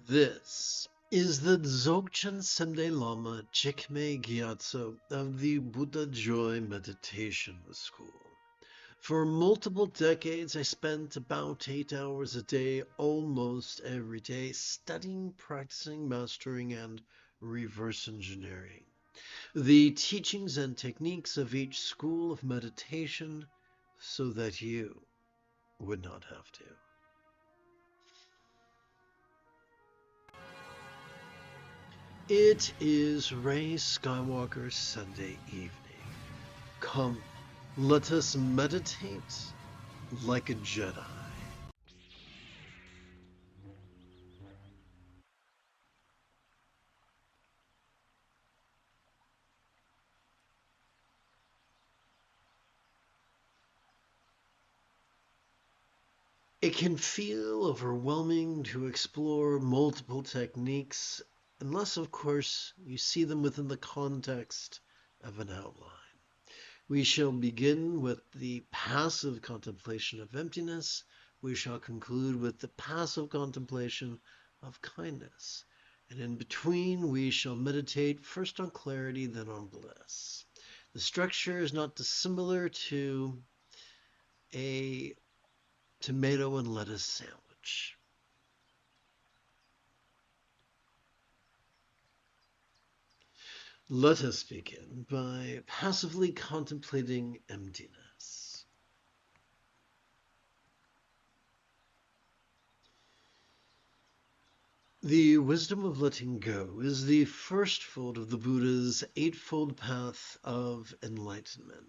This is the Dzogchen Sende Lama Jigme Gyatso of the Buddha Joy Meditation School. For multiple decades, I spent about 8 hours a day, almost every day, studying, practicing, mastering, and reverse engineering the teachings and techniques of each school of meditation so that you would not have to. It is Rey Skywalker's Sunday evening. Come, let us meditate like a Jedi. It can feel overwhelming to explore multiple techniques, unless, of course, you see them within the context of an outline. We shall begin with the passive contemplation of emptiness. We shall conclude with the passive contemplation of kindness. And in between, we shall meditate first on clarity, then on bliss. The structure is not dissimilar to a tomato and lettuce sandwich. Let us begin by passively contemplating emptiness. The wisdom of letting go is the first fold of the Buddha's eightfold path of enlightenment.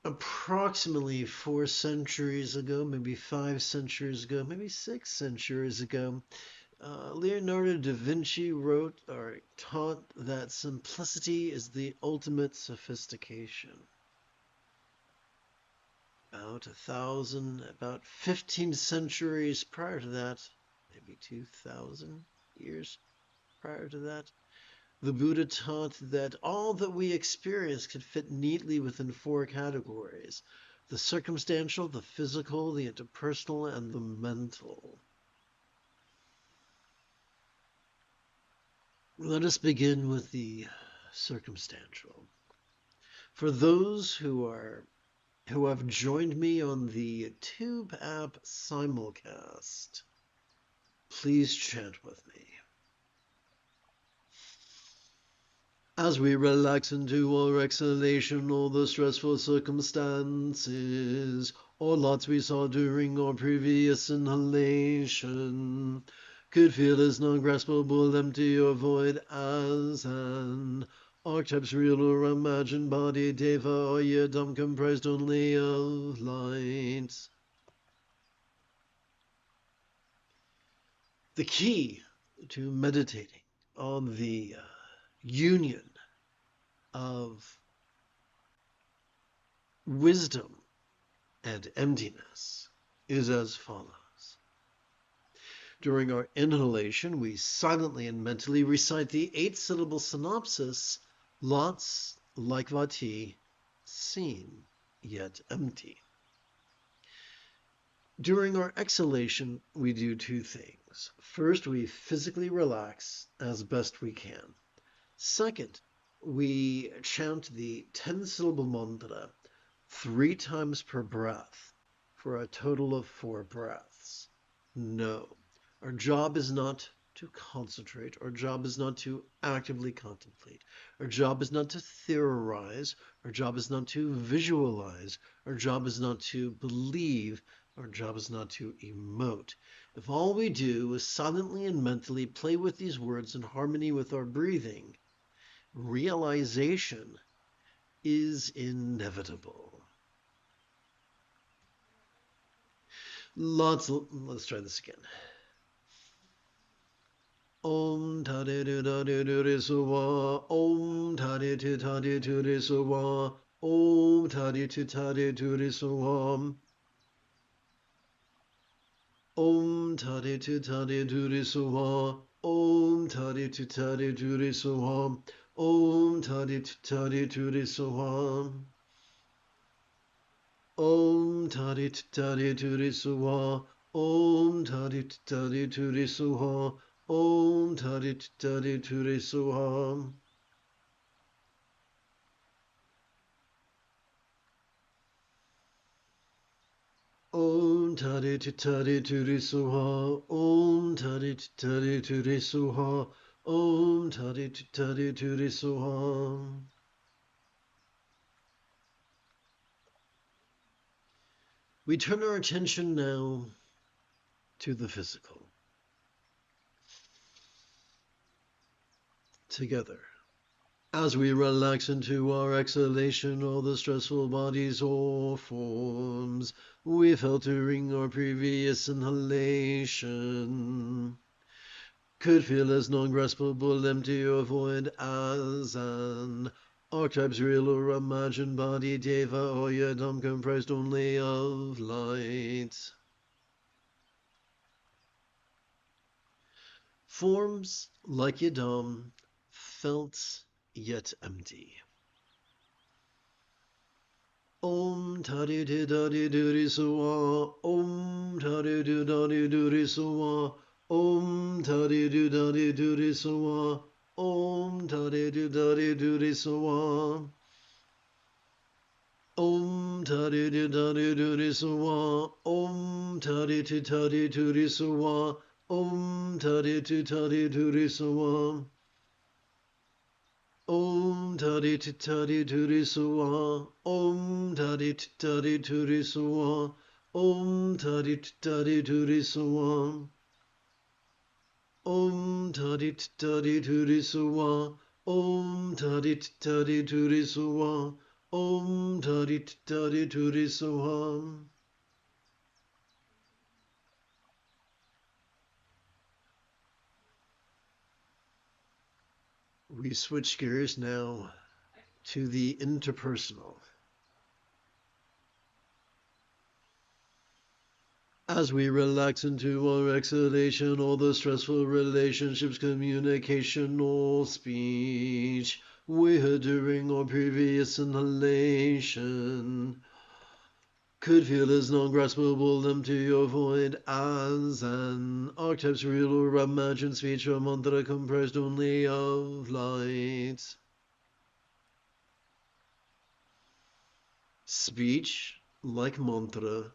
Approximately 4 centuries ago, maybe 5 centuries ago, maybe 6 centuries ago, Leonardo da Vinci wrote or taught that simplicity is the ultimate sophistication. About 15 centuries prior to that, maybe 2,000 years prior to that, the Buddha taught that all that we experience could fit neatly within 4 categories: the circumstantial, the physical, the interpersonal, and the mental. Let us begin with the circumstantial. For those who have joined me on the Tube app simulcast, please chant with me. As we relax into our exhalation, all the stressful circumstances or lots we saw during our previous inhalation could feel as non-graspable, empty, or void as an archetype's real or imagined body, deva or yidam, comprised only of light. The key to meditating on the union of wisdom and emptiness is as follows. During our inhalation, we silently and mentally recite the 8-syllable synopsis, lots like vati, seen yet empty. During our exhalation, we do 2 things. First, we physically relax as best we can. Second, we chant the 10-syllable mantra 3 times per breath for a total of 4 breaths. No, our job is not to concentrate. Our job is not to actively contemplate. Our job is not to theorize. Our job is not to visualize. Our job is not to believe. Our job is not to emote. If all we do is silently and mentally play with these words in harmony with our breathing, realization is inevitable. Let's try this again. Om Tade Tu Tade Tu Re Suwa, Om Tade Tu Tade Tu Re Suwa, Om Tade Tu Tade Tu Re Suwa, Om Tade Tu Tade Tu Re Suwa, Om Tadi Tadi Turi Soham. Om Tadi Tadi Turi Soham. Om Tadi Tadi Turi Soha. Om Tadi Tadi Turi Soha. Om Tadi Tadi Turi Soha. Om Tadi Tadi Turi Soha. Om Tadi Tadi Turi Soha. Om Tadi Tadi Turi Soha. We turn our attention now to the physical. Together. As we relax into our exhalation, all the stressful bodies or forms we felt during our previous inhalation could feel as non-graspable, empty or void as an archetype's real or imagined body, deva or yadam, comprised only of light. Forms like yadam, felt yet empty. Om Tadi Tadi Duri Suwa. Om Tadi Tadi Duri Suwa. Om Tadi Tadi Duri Suwa. Om Tadi Tadi Duri Suwa. Om Tadi Tadi Duri Suwa. Om Tadi Tadi Duri Suwa. Om Tadi Tadi Duri Suwa. Om Tadi Tadi Turi Suwa. Om Tadi Tadi Turi Suwa. Om Tadi Tadi Turi Suwa. Om Tadi Tadi Turi Suwa. Om Tadi Tadi Turi Suwa. Om Tadi Tadi Turi Suwa. We switch gears now to the interpersonal. As we relax into our exhalation, all the stressful relationships, communication, or speech we heard during our previous inhalation could feel as non-graspable, empty or void as an archetype's real or imagined speech or mantra comprised only of light. Speech like mantra,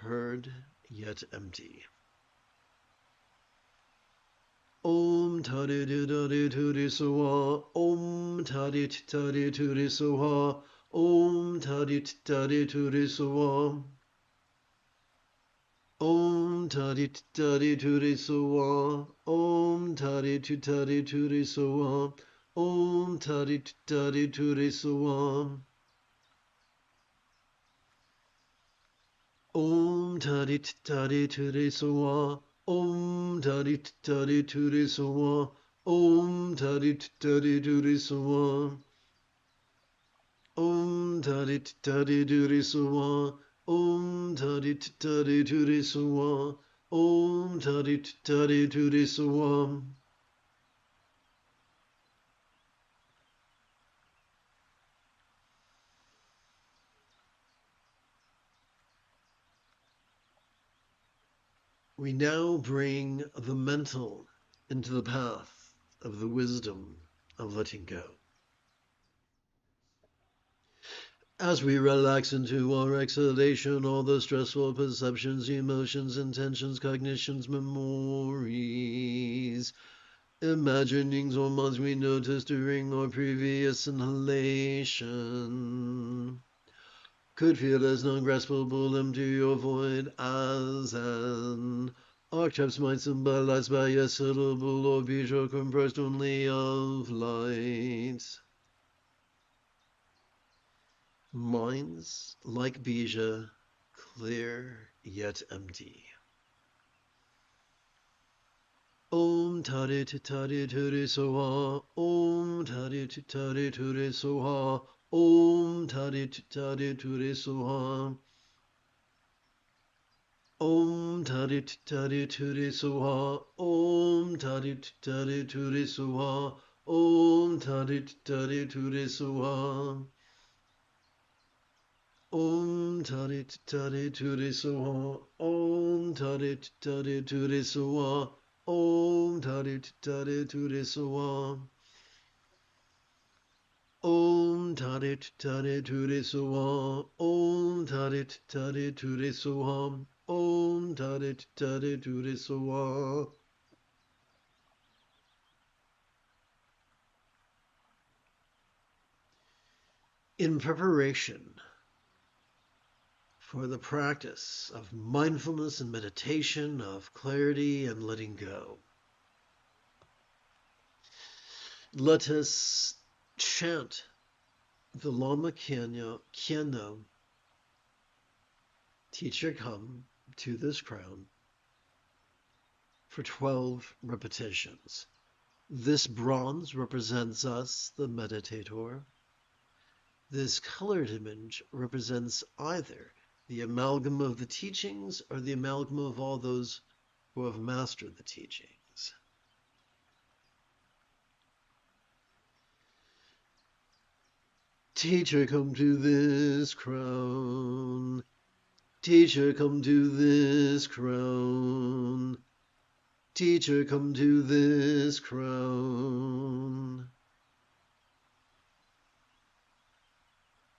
heard yet empty. Om Tadi Tadi Turi Suha. Om Tadi Tadi Turi Suha. Om Tadi Tadi Turi Suha. Om Tadi Tadi Turi Suha. Om Tadi Tadi Turi Suha. Om Tadi Tadi Turi Suha. Om Tadi Tadi Turi Suha. Om Tadi Tadi Turi Suha. Om Tadi Tadi Turi Suha. Om Tadi Tadi Turi Suha. Om Tadi Tadi Turi Suha. Om Tadi Tadi Turi Suha. We now bring the mental into the path of the wisdom of letting go. As we relax into our exhalation, all the stressful perceptions, emotions, intentions, cognitions, memories, imaginings, or minds we noticed during our previous inhalation could feel as non-graspable, empty or void as an archetypes might symbolize by a syllable or bija comprised only of light. Minds like bija, clear yet empty. Om Tadi Tadi Turi Soha. Om Tadi Tadi Turi Soha. Om Tadi Tadi Turi Soha. Om Tadit Tadit Ture Soha, Om Tadit Tadit Ture Soha, Om Tadit Tadit Ture Soha, Om Tadit Tadit Ture Soha, Om Tadit Tadit Ture Soha, Om Tadit Tadit Ture Soha, Om Tadit Tadit Ture Soha, Om Tadit Tadit Ture Soha, Om Tadit Tadit Ture Soha. In preparation for the practice of mindfulness and meditation, of clarity and letting go, let us chant the Lama Khyana, teacher come to this crown, for 12 repetitions. This bronze represents us, the meditator. This colored image represents either the amalgam of the teachings or the amalgam of all those who have mastered the teachings. Teacher, come to this crown. Teacher, come to this crown. Teacher, come to this crown.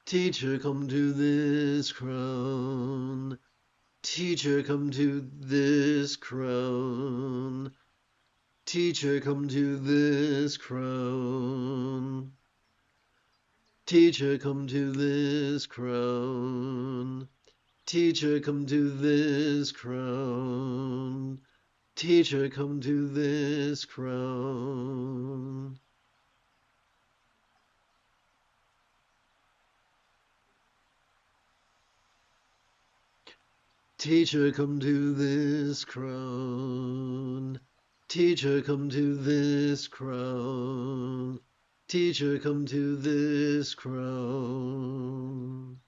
Teacher, come to this crown. Teacher, come to this crown. Teacher, come to this crown. Teacher, come to this crown. Teacher, come to this crown. Teacher, come to this crown. Teacher, come to this crown. Teacher, come to this crown. Teacher, come to this crown.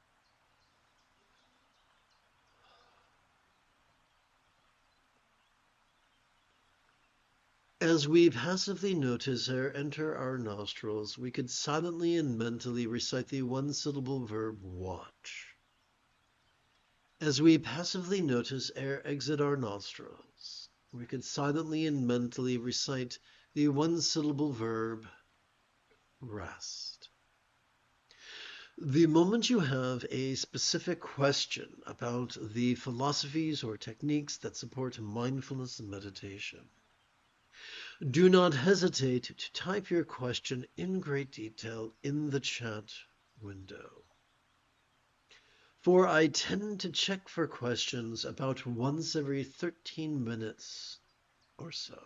As we passively notice air enter our nostrils, we could silently and mentally recite the one-syllable verb watch. As we passively notice air exit our nostrils, we could silently and mentally recite the one-syllable verb rest. The moment you have a specific question about the philosophies or techniques that support mindfulness and meditation, do not hesitate to type your question in great detail in the chat window. For I tend to check for questions about once every 13 minutes or so.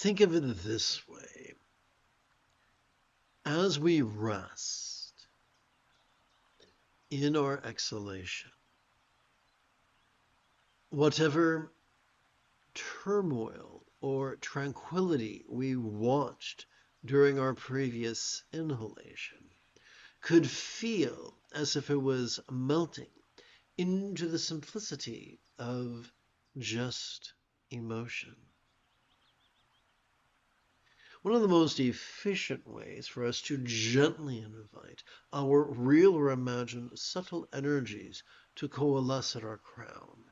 Think of it this way. As we rest in our exhalation, whatever turmoil or tranquility we watched during our previous inhalation could feel as if it was melting into the simplicity of just emotion. One of the most efficient ways for us to gently invite our real or imagined subtle energies to coalesce at our crown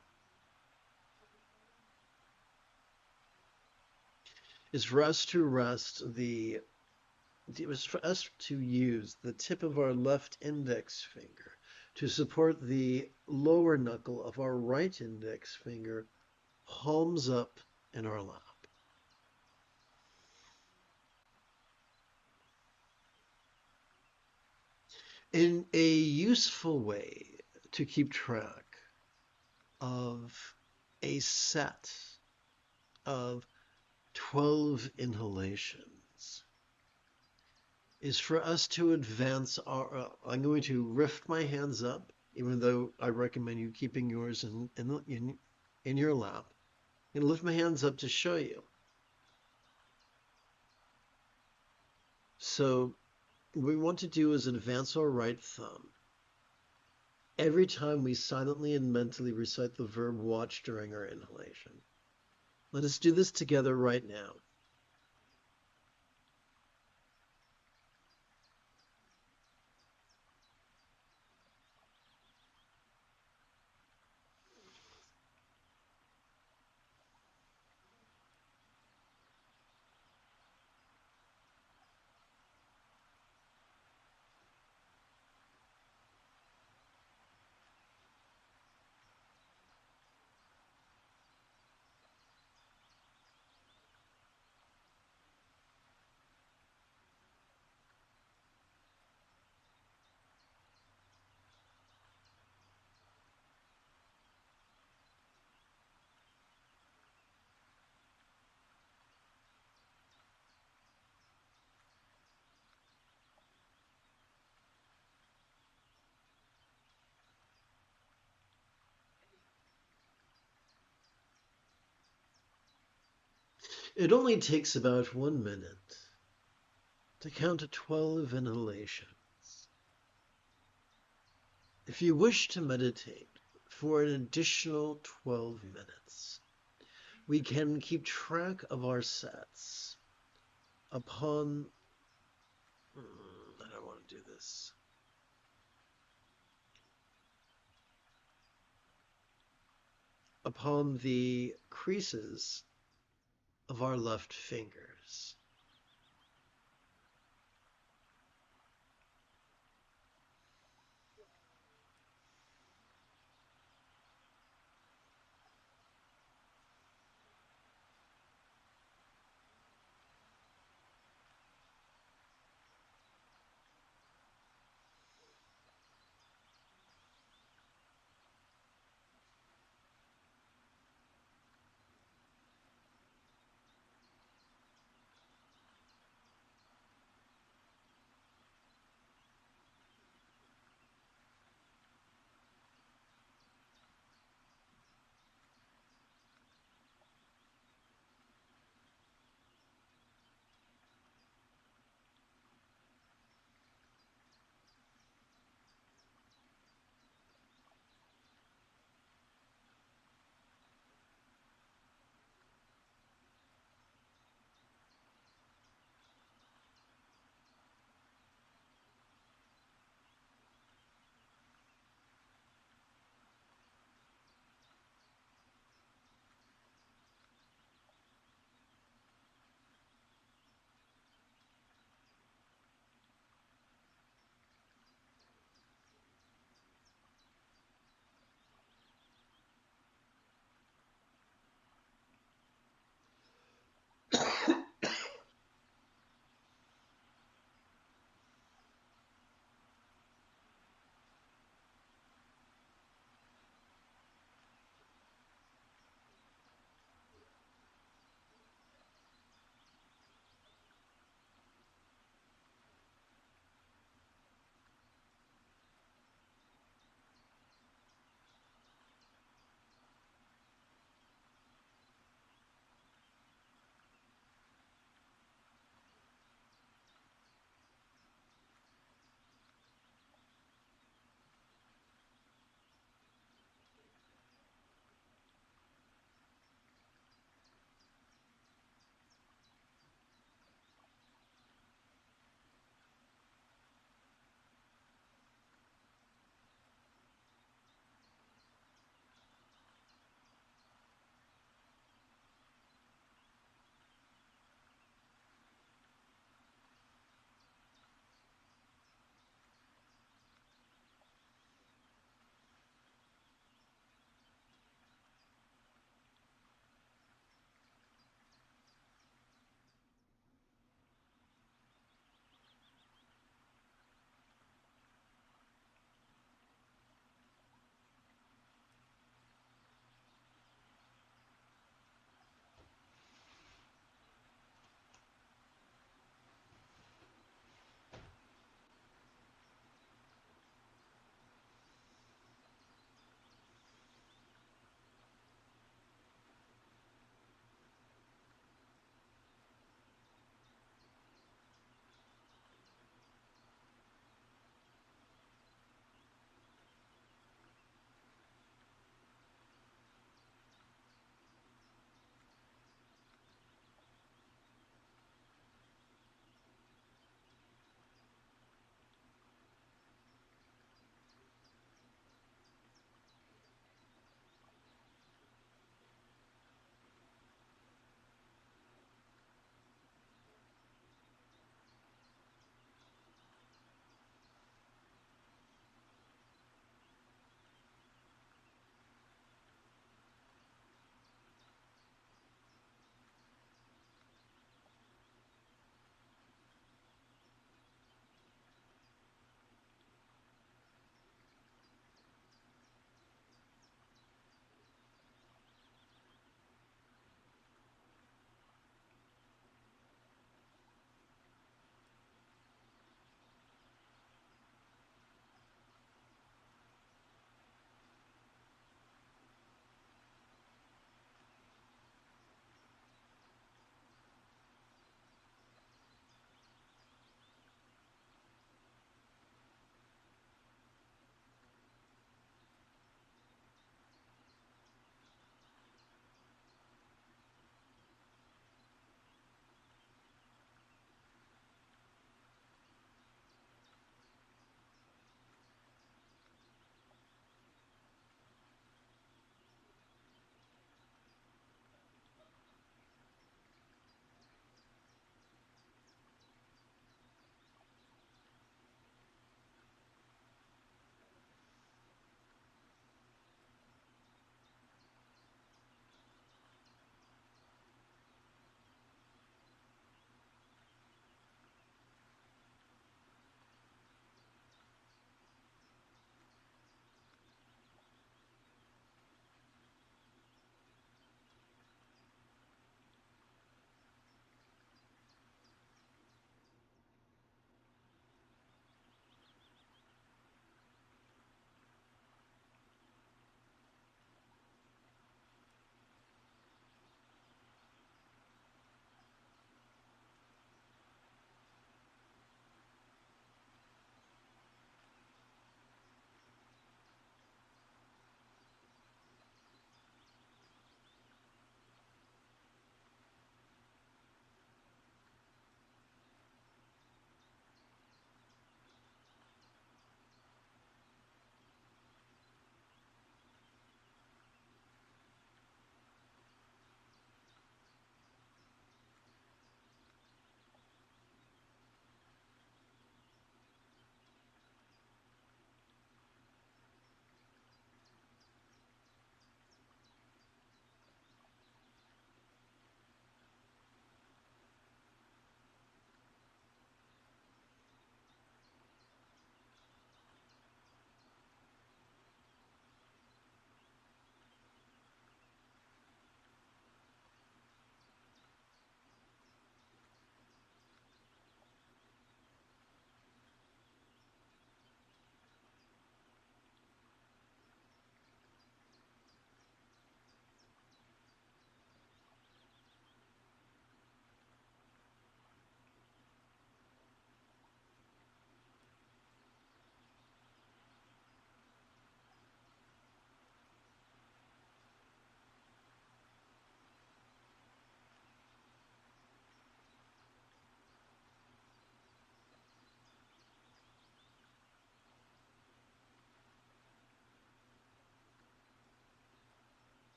is for us to it was for us to use the tip of our left index finger to support the lower knuckle of our right index finger, palms up in our lap. In a useful way to keep track of a set of 12 inhalations is for us to advance our, I'm going to lift my hands up, even though I recommend you keeping yours in your lap. I'm going to lift my hands up to show you. So what we want to do is advance our right thumb every time we silently and mentally recite the verb watch during our inhalation. Let us do this together right now. It only takes about 1 minute to count to 12 inhalations. If you wish to meditate for an additional 12 minutes, we can keep track of our sets upon, I don't want to do this. Upon the creases of our left fingers.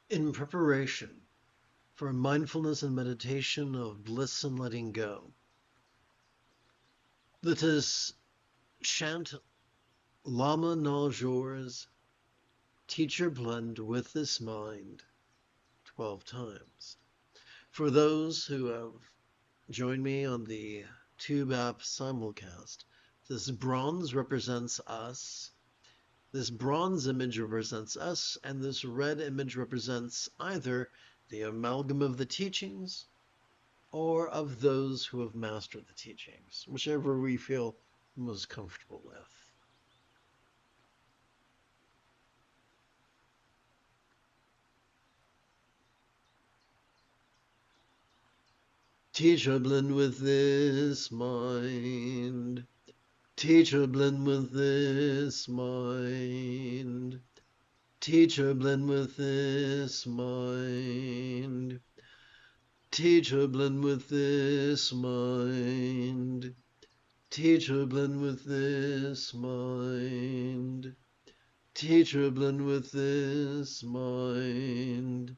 In preparation for mindfulness and meditation of bliss and letting go, let us chant Lama knowledge yours, teacher blend with this mind 12 times. For those who have joined me on the Tube app simulcast, this bronze represents us. This bronze image represents us, and this red image represents either the amalgam of the teachings or of those who have mastered the teachings, whichever we feel most comfortable with. Teacher blend with this mind. Teacher blend with this mind. Teacher blend with this mind. Teacher blend with this mind. Teacher blend with this mind. Teacher blend with this mind.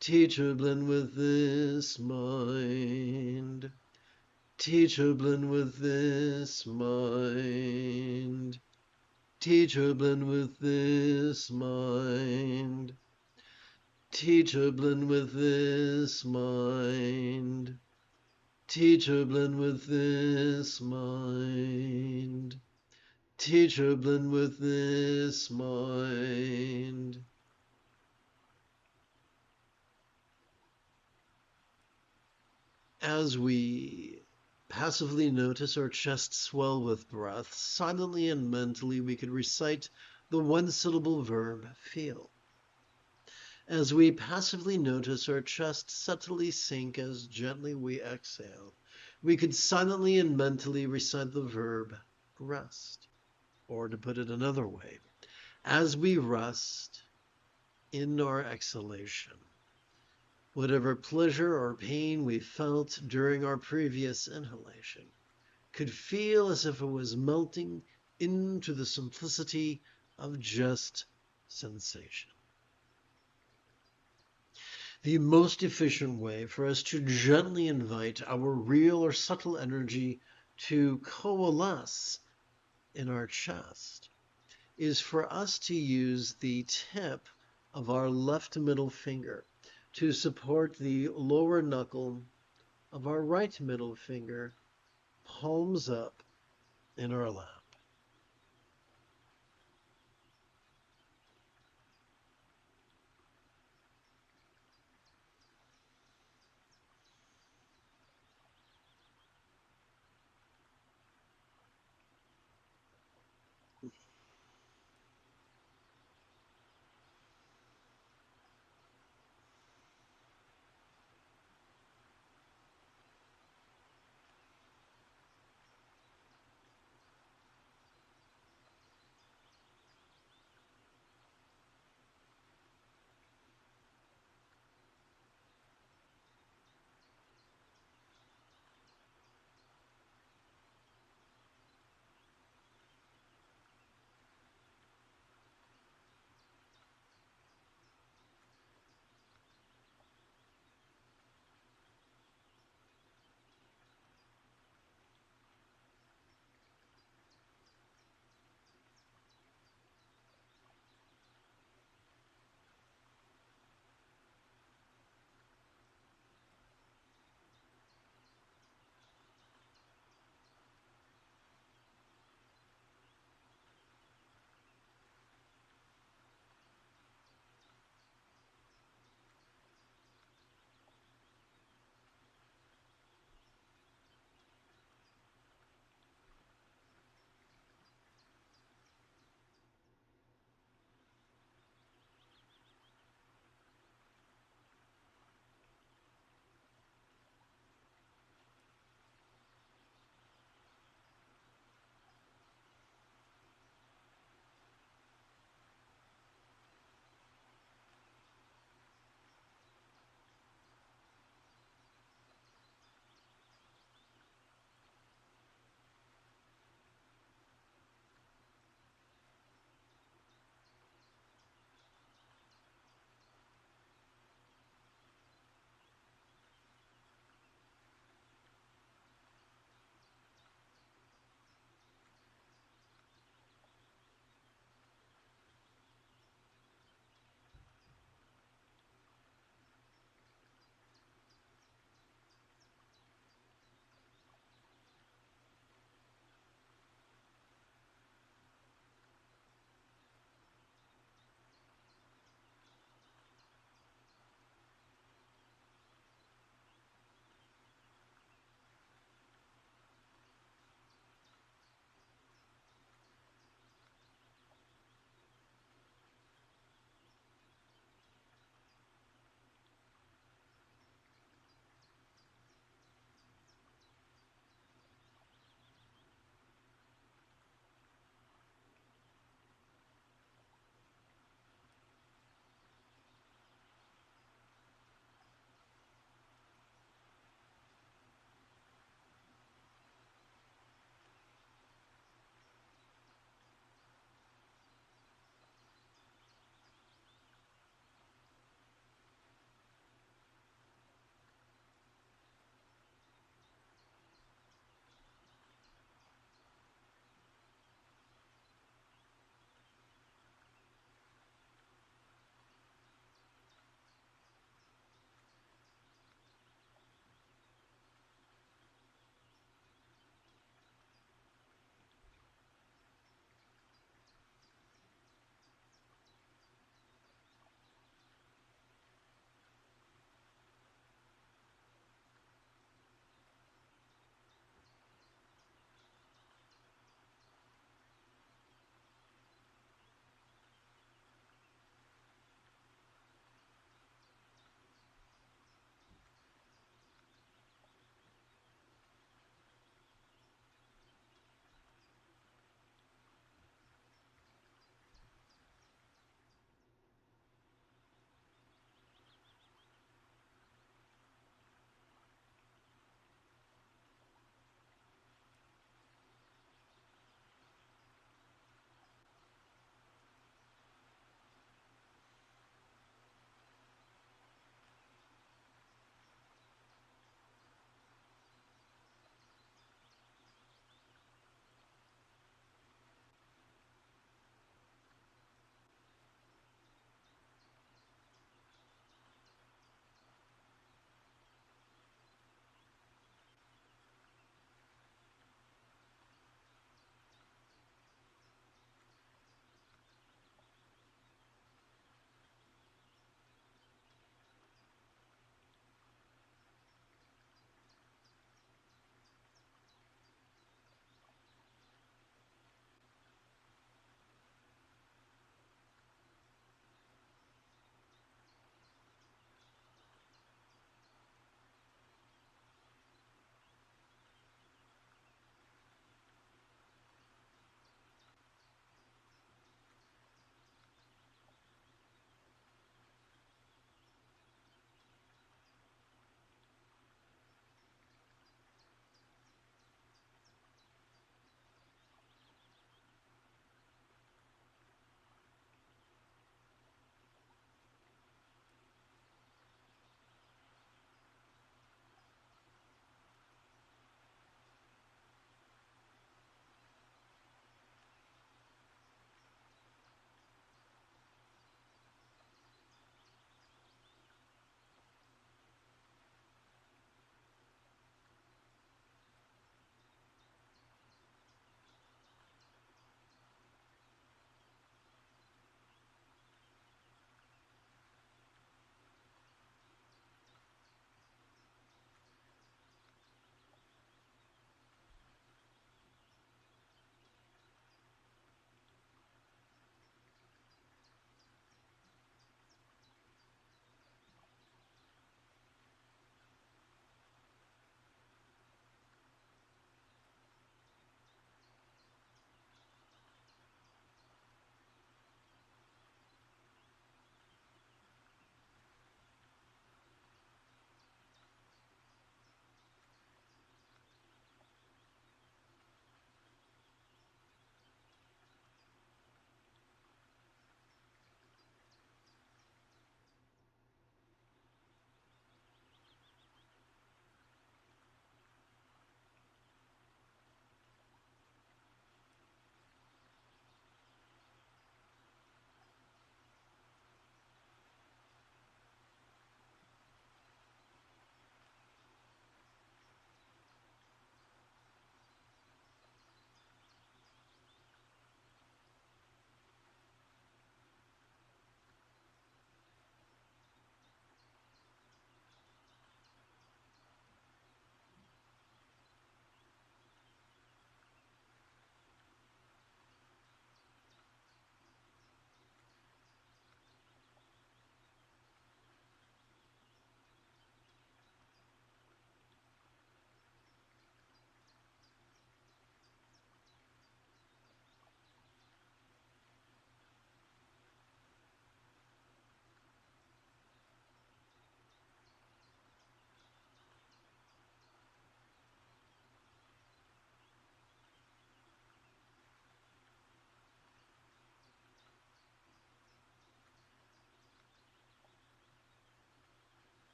Teacher blend with this mind. Teacher blend with this mind. Teacher blend with this mind. Teacher blend with this mind. Teacher blend with this mind. Teacher blend with this mind. As we passively notice our chest swell with breath, silently and mentally we could recite the one-syllable verb feel. As we passively notice our chest subtly sink as gently we exhale, we could silently and mentally recite the verb rest. Or to put it another way, as we rest in our exhalation, whatever pleasure or pain we felt during our previous inhalation could feel as if it was melting into the simplicity of just sensation. The most efficient way for us to gently invite our real or subtle energy to coalesce in our chest is for us to use the tip of our left middle finger to support the lower knuckle of our right middle finger, palms up in our lap.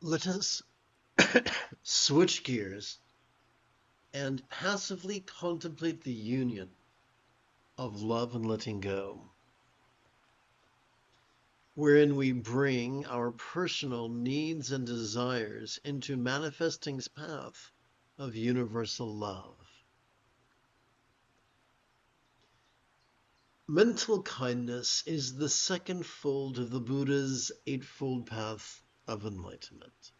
Let us switch gears and passively contemplate the union of love and letting go, wherein we bring our personal needs and desires into manifesting's path of universal love. Mental kindness is the second fold of the Buddha's eightfold path of enlightenment.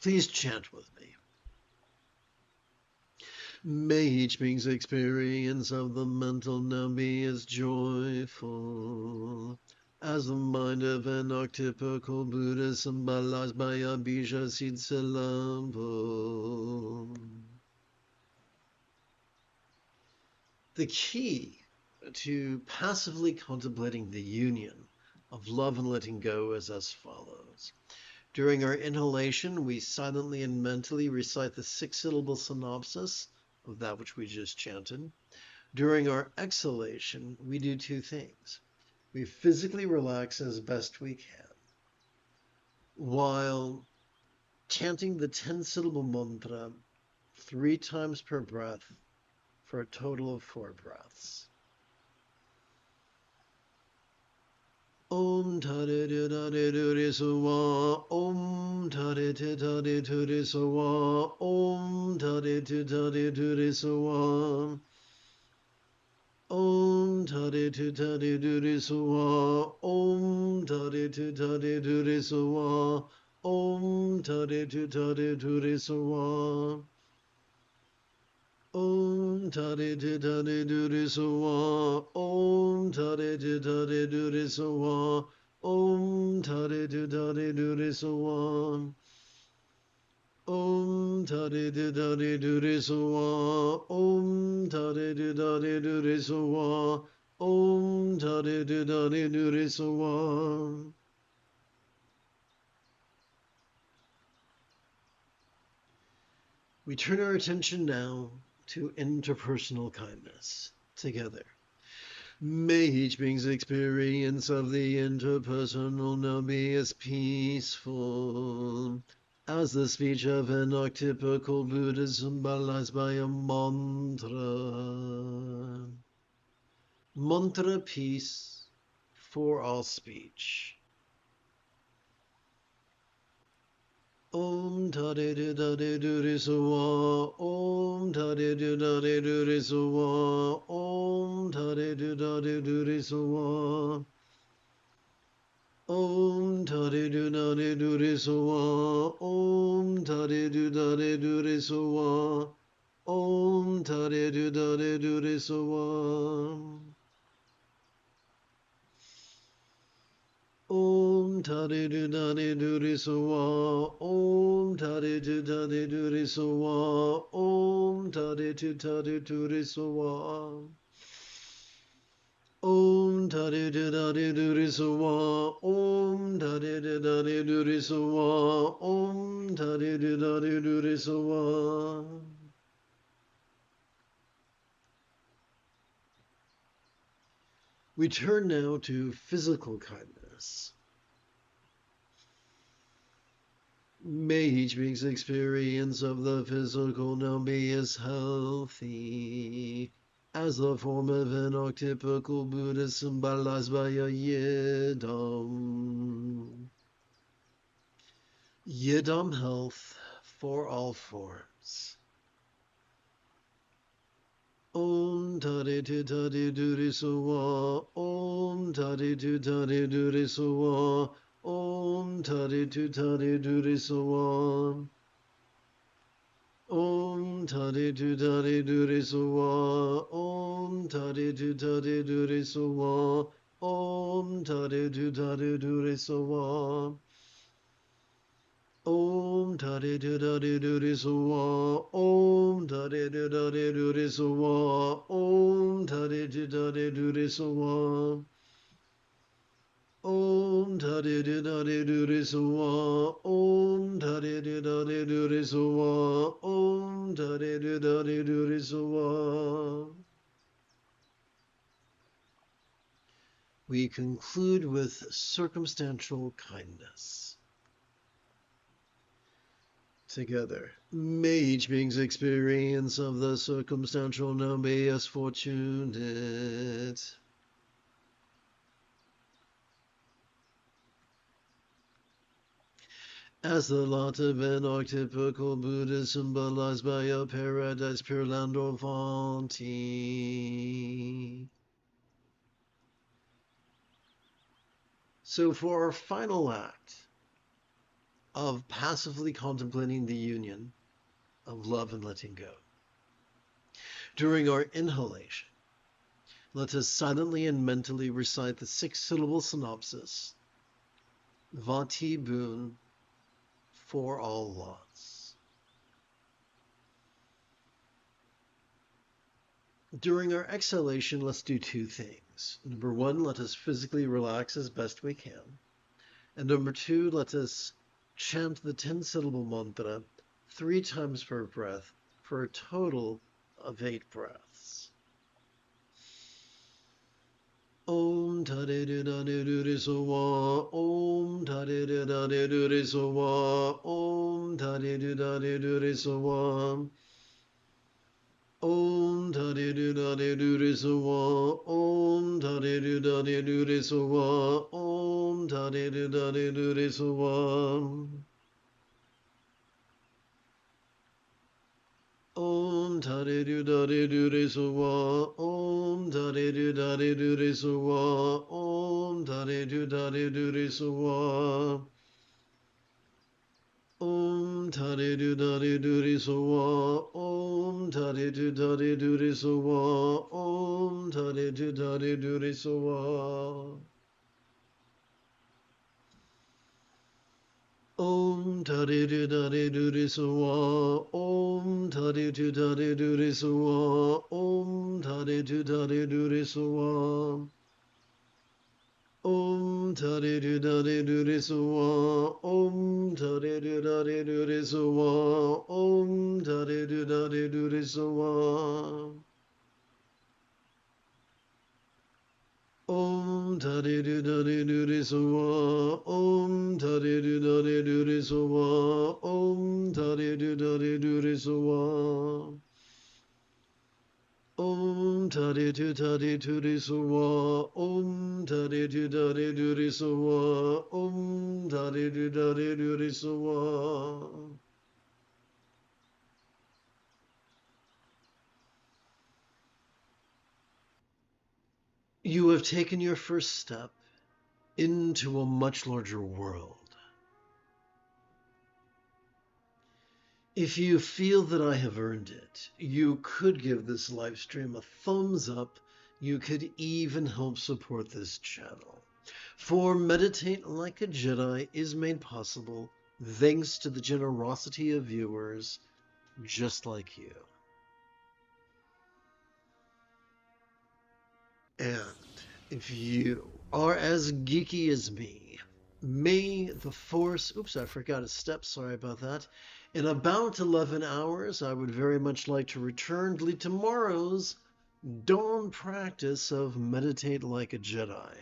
Please chant with me. May each being's experience of the mental now be as joyful as the mind of an archetypical Buddha symbolized by a bija seed syllable. The key to passively contemplating the union of love and letting go is as follows. During our inhalation, we silently and mentally recite the 6-syllable synopsis of that which we just chanted. During our exhalation, we do two things. We physically relax as best we can while chanting the 10-syllable mantra 3 times per breath for a total of 4 breaths. Om Tare Tare Ture Sawa, Om Tare Tare Ture Sawa, Om Tare Tare Ture Sawa, Om Tare Tare Ture Sawa, Om Tare Tare Ture Sawa, Om Tare Tare Ture Sawa. Om Tare Tare Ture Sawa, Om Tare Tare Ture Sawa, Om Tare Tare Ture Sawa, Om Tare Tare Ture Sawa, Om Tare Tare Ture Sawa, Om Tare Tare Ture Sawa. We turn our attention now to interpersonal kindness together. May each being's experience of the interpersonal now be as peaceful as the speech of an archetypical Buddha symbolized by a mantra. Mantra peace for all speech. Om Tare Tare Ture Sawa, Om Tare Tare Ture Sawa, Om Tare Tare Ture Sawa, Om Tare Tare Ture Sawa, Om Tare Tare Ture Sawa, Om Tare Tare Ture Sawa. Om Tare Tare Ture Sawa, Om Tare Tare Ture Sawa, Om Tare Tare Ture Sawa, Om Tare Tare Ture Sawa, Om Tare Tare Ture Sawa, Om Tare Tare Ture Sawa. We turn now to physical kindness. May each being's experience of the physical now be as healthy as the form of an archetypical Buddha symbolized by a yidam. Yidam health for all forms. Om Tare Tare Ture Sawa, Om Tare Tare Ture Sawa, Om Tare Tare Ture Sawa, Om Tare Tare Ture Sawa, Om Tare Tare Ture Sawa, Om Tare Tare Ture Sawa, Om Tare Tare Ture Sawa, Om Tare Tare Ture Sawa, Om Tare Tare Ture Sawa, Om Tare Tare Ture Sawa, Om Tare Tare Ture Sawa, Om Tare Tare Ture Sawa. we conclude with circumstantial kindness. Together, may each being's experience of the circumstantial now be as fortunate. As the lot of an archetypical Buddha symbolized by a paradise, pure land or vaunting. So for our final act of passively contemplating the union of love and letting go, during our inhalation, let us silently and mentally recite the 6-syllable synopsis, Vati Boon, for all lots. During our exhalation, let's do 2 things. Number 1, let us physically relax as best we can. And number 2, let us chant the 10-syllable mantra 3 times per breath for a total of 8 breaths. Om Tade Dade Dure Sowa, Om Tade Dade Dure Sowa, Om Tade Dade Dure Sowa, Om Tade Dade Dure Sowa, Om Tade Dade Dure Sowa, Om Tade Dade Dure Sowa. Om Tade Dade Dure Sowa, Om Tade Dade Dure Sowa, Om Tade Dade Dure Sowa, Om Tade Dade Dure Sowa, Om Tade Dade Dure Sowa, Om Tade Dade Dure Sowa. Om Tade Dade Dure Sowa, Om Tade Dade Dure Sowa, Om Tade Dade Dure Sowa, Om Tade Dade Dure Sowa, Om Tade Dade Dure Sowa, Om Tade Dade Dure Sowa. Om Tade Dade Dure Sowa, Om Tade Dade Dure Sowa, Om Tade Dade Dure Sowa, Om Tade Dade Dure Sowa, Om Tade Dade Dure Sowa, Om Tade Dade Dure Sowa. You have taken your first step into a much larger world. If you feel that I have earned it, you could give this live stream a thumbs up. You could even help support this channel. For Meditate Like a Jedi is made possible thanks to the generosity of viewers just like you. And if you are as geeky as me, may the Force... Oops, I forgot a step. Sorry about that. In about 11 hours, I would very much like to return to lead tomorrow's dawn practice of Meditate Like a Jedi.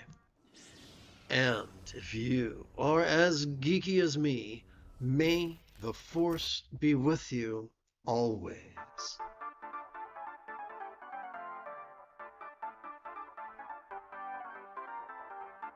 And if you are as geeky as me, may the Force be with you always.